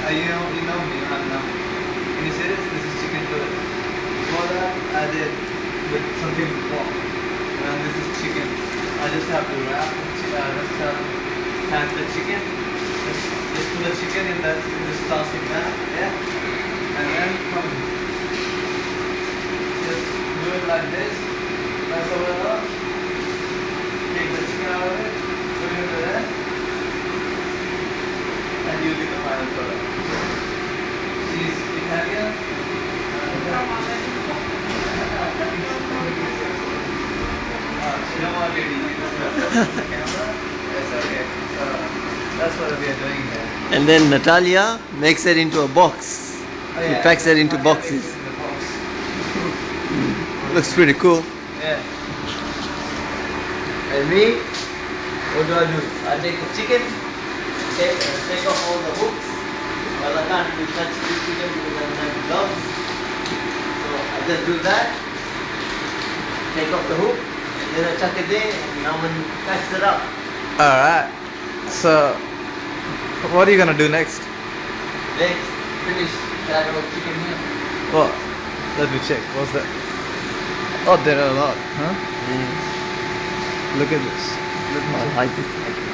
You know me, I'm not. Can you see this? This is chicken fillet. Before that, I did with something with pork. And this is chicken. I just have to wrap the just have to pack the chicken. Just put the chicken in that, just toss it down, yeah? And then come, just do it like this. Press over the top. Take the chicken out of it. Put it into there. And you get the final product. She's Italian. She don't want to be on the camera. That's okay. That's what we are doing here. And then Natalia makes it into a box. Oh, She yeah. packs it into boxes. In the box. Looks pretty cool. Yeah. And me, what do? I take the chicken, take off all the hooks. Well, I can't do touch the chicken because I don't have gloves. So I just do that. Take off the hook, and then I chuck it in, and Norman packs it up. Alright. So, what are you gonna do next? Next, finish that whole chicken here. What? Let me check. What's that? Oh, there are a lot, huh? Look at this. I like it.